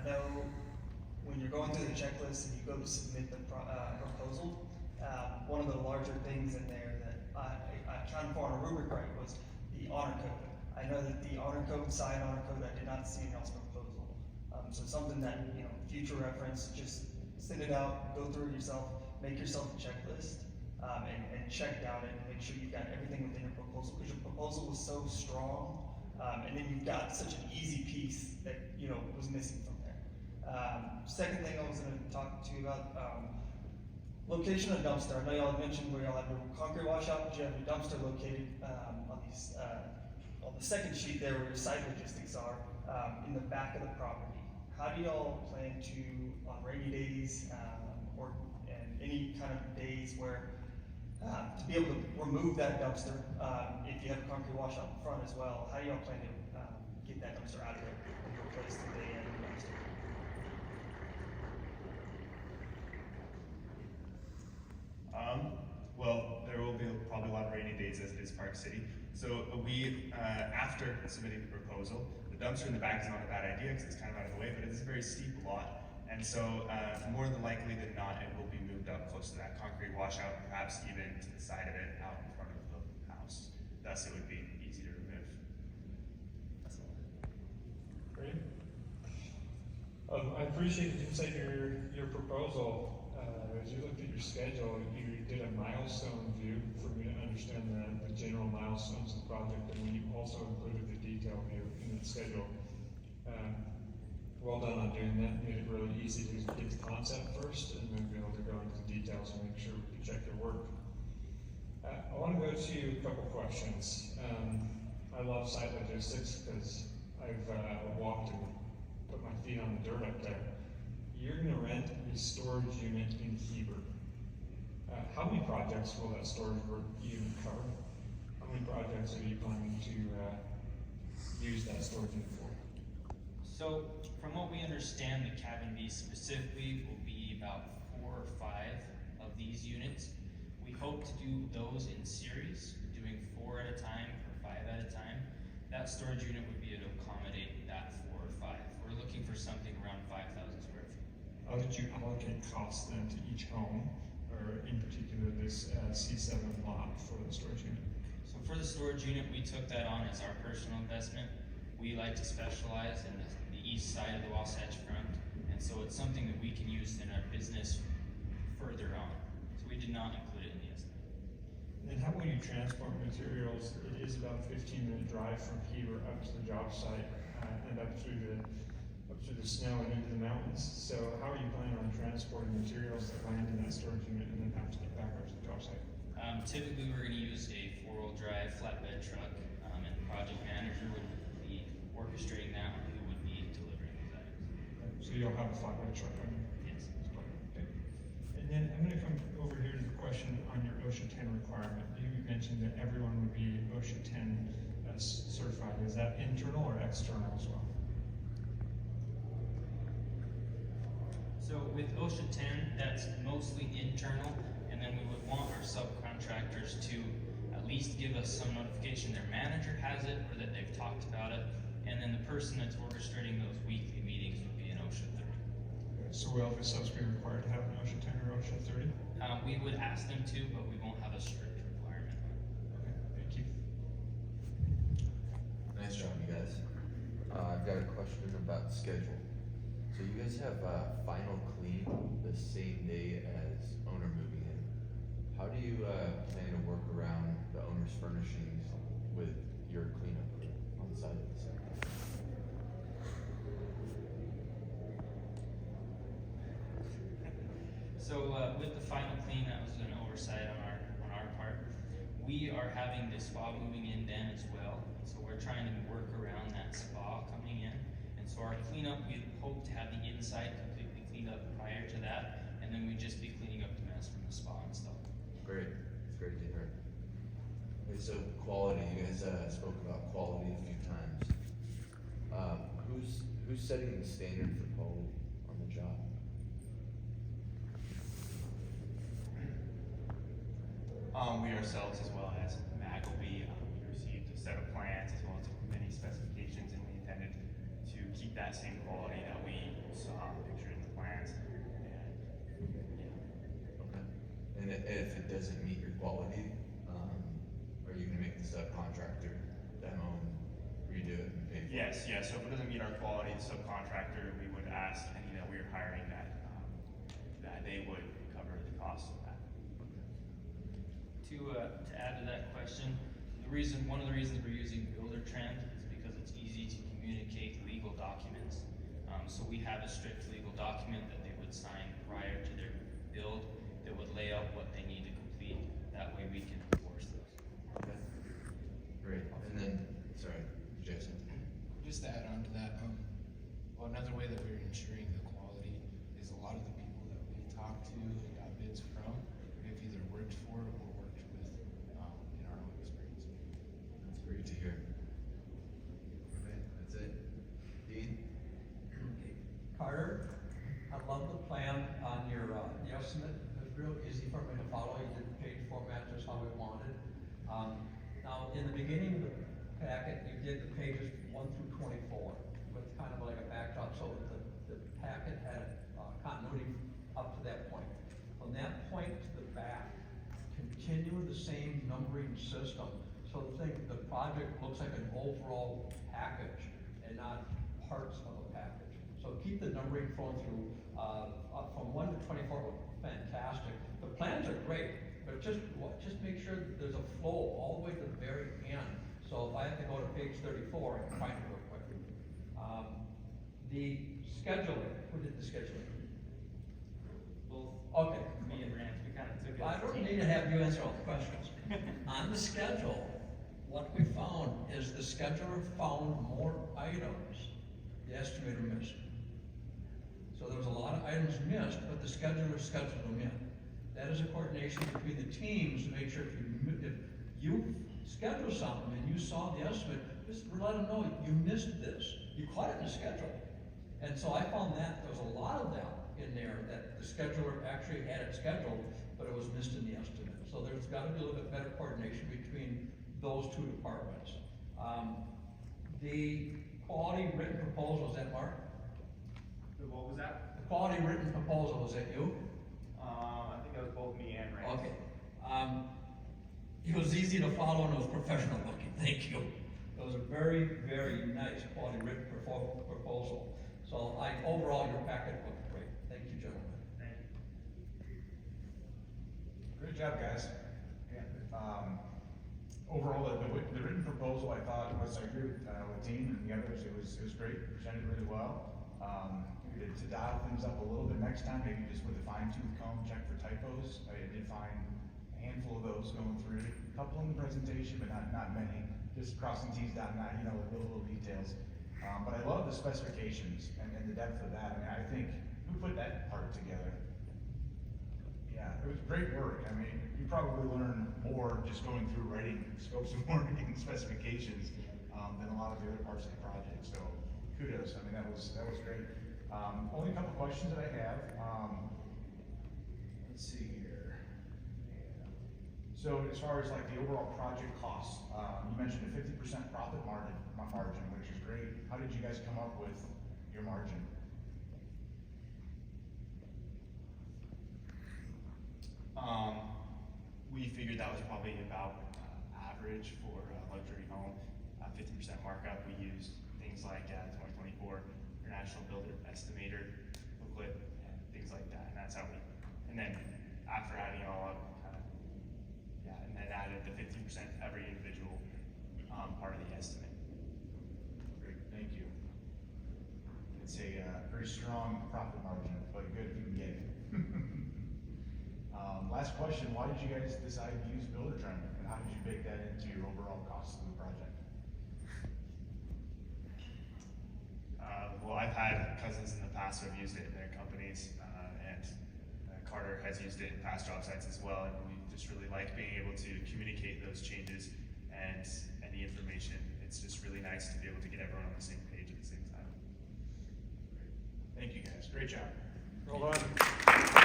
know when you're going through the checklist and you go to submit the proposal, one of the larger things in there that I counted for on a rubric right was the honor code. I know that the honor code, side honor code, I did not see in y'all's proposal. So something that, future reference, just send it out, go through it yourself, make yourself a checklist, and check out it and make sure you've got everything within your proposal, because your proposal was so strong, and then you've got such an easy piece that, was missing from there. Second thing I was gonna talk to you about, location of dumpster. I know y'all mentioned where y'all have your concrete washout, but you have your dumpster located, on the second sheet there where your site logistics are, in the back of the property. How do y'all plan to, on rainy days, and any kind of days where, to be able to remove that dumpster, if you have a concrete washout in front as well, how do y'all plan to, get that dumpster out of there and replace the day end dumpster? Well, there will be probably a lot of rainy days as it is Park City. So we, after submitting the proposal, the dumpster in the back is not a bad idea because it's kind of out of the way, but it's a very steep lot. And so more than likely than not, it will be moved up close to that concrete washout, perhaps even to the side of it out in front of the house. Thus it would be easy to remove. That's all. Great. I appreciate the insight in your proposal. As you looked at your schedule, you did a milestone view for me to understand the general milestones of the project, and we also included the detail here in the schedule. Well done on doing that. Made it really easy to get the concept first and then be able to go into the details and make sure we can check your work. I want to go to a couple questions. I love site logistics because I've walked and put my feet on the dirt up there. You're going to rent a storage unit in Heber. How many projects will that storage unit cover? How many projects are you planning to use that storage unit for? So, from what we understand, the cabin B specifically will be about 4 or 5 of these units. We hope to do those in series, doing 4 at a time or 5 at a time. That storage unit would be able to accommodate that 4 or 5. We're looking for something around 5,000 square feet. How did you allocate costs then to each home, or in particular this C7 lot for the storage unit? So for the storage unit, we took that on as our personal investment. We like to specialize in the east side of the Wasatch Front, and so it's something that we can use in our business further on. So we did not include it in the estimate. And then how will you transport materials? It is about a 15-minute drive from Heber up to the job site and up through the snow and into the mountains. So how are you planning on transporting materials that land in that storage unit and then have to get back up to the job site? Typically, we're going to use a 4-wheel drive flatbed truck, and the project manager would be orchestrating that, who would be delivering those items. So you'll have a flatbed truck on you? Yes. Okay. And then I'm going to come over here to the question on your OSHA 10 requirement. You mentioned that everyone would be OSHA 10 certified. Is that internal or external as well? So with OSHA 10, that's mostly internal, and then we would want our subcontractors to at least give us some notification their manager has it or that they've talked about it, and then the person that's orchestrating those weekly meetings would be an OSHA 30. Okay. So will the subs be required to have an OSHA 10 or OSHA 30? We would ask them to, but we won't have a strict requirement. Okay, thank you. Nice job, you guys. I've got a question about schedule. So you guys have final clean the same day as owner moving in. How do you plan to work around the owner's furnishings with your cleanup crew on the side of the site? So with the final clean, that was an oversight on our part. We are having the spa moving in then as well, so we're trying to work around that spa coming in. And so our cleanup, we hope to have the inside completely cleaned up prior to that, and then we'd just be cleaning up the mess from the spa and stuff. Great, it's great to hear. Okay, so quality, you guys spoke about quality a few times. Who's setting the standard for quality on the job? We ourselves, as well as NAHB, we received a set of plans as well as many specifications, and we intended to keep that same quality that we if it doesn't meet your quality, are you gonna make the subcontractor demo and redo it and pay for it? Yes, so if it doesn't meet our quality, the subcontractor, we would ask any that we're hiring that they would cover the cost of that. To add to that question, one of the reasons we're using Buildertrend is because it's easy to communicate legal documents. So we have a strict legal document that they would sign prior to their build that would lay out what they need to complete. That way we can enforce those. Okay. Great, and then, sorry, Jason. Just to add on to that, well, another way that we're ensuring the quality is a lot of the people that we talked to and got bids from, we've either worked for or worked with in our own experience. That's great to hear. Okay, that's it. Dean? Carter, I love the plan on your, the estimate. It was real easy for me to follow. You did the page format just how we wanted. Now, in the beginning of the packet, you did the pages 1 through 24 with kind of like a backdrop, so the packet had continuity up to that point. From that point to the back, continue the same numbering system. So the project looks like an overall package and not parts of a package. So keep the numbering flowing through, from 1 to 24, fantastic. The plans are great, but just make sure that there's a flow all the way to the very end. So if I have to go to page 34, I can find it real quick. The scheduling, who did the scheduling? Both Okay. me and Rance, we kind of took it. I don't need to have you answer all the questions. On the schedule, what we found is the scheduler found more items the estimator missed. So there was a lot of items missed, but the scheduler scheduled them in. That is a coordination between the teams to make sure if you schedule something and you saw the estimate, just let them know you missed this. You caught it in the schedule. And so I found that there was a lot of them in there that the scheduler actually had it scheduled, but it was missed in the estimate. So there's got to be a little bit better coordination between those two departments. The quality written proposal, is that Mark? What was that? The quality written proposal, is that you? I think that was both me and Rance. Okay. It was easy to follow and it was professional looking, thank you. It was a very, very nice quality written proposal. So overall, your packet looked great. Thank you, gentlemen. Thank you. Great job, guys. Overall, the written proposal, I thought was, I agree with Dean and the others, it was great, presented really well. To dial things up a little bit next time, maybe just with a fine tooth comb, check for typos. I did find a handful of those going through, a couple in the presentation, but not many. Just crossing T's, dotting I, with little details. But I love the specifications and the depth of that. I mean, I think, who put that part together? Yeah, it was great work. I mean, you probably learn more just going through writing scopes of work and specifications than a lot of the other parts of the project. So kudos. I mean, that was great. Only a couple questions that I have. Let's see here. So as far as like the overall project costs, you mentioned a 50% profit margin, which is great. How did you guys come up with your margin? We figured that was probably about average for a luxury home. 50% markup. We used things like 2024 International Builder Estimator booklet and things like that. And that's how and then after adding it all up, and then added the 50% every individual part of the estimate. Great, thank you. It's a very strong profit margin, but good if you can get it. Last question, why did you guys decide to use Buildertrend, and how did you bake that into your overall cost of the project? Well, I've had cousins in the past who have used it in their companies, and Carter has used it in past job sites as well, and we just really like being able to communicate those changes and the information. It's just really nice to be able to get everyone on the same page at the same time. Thank you guys, great job. Well done.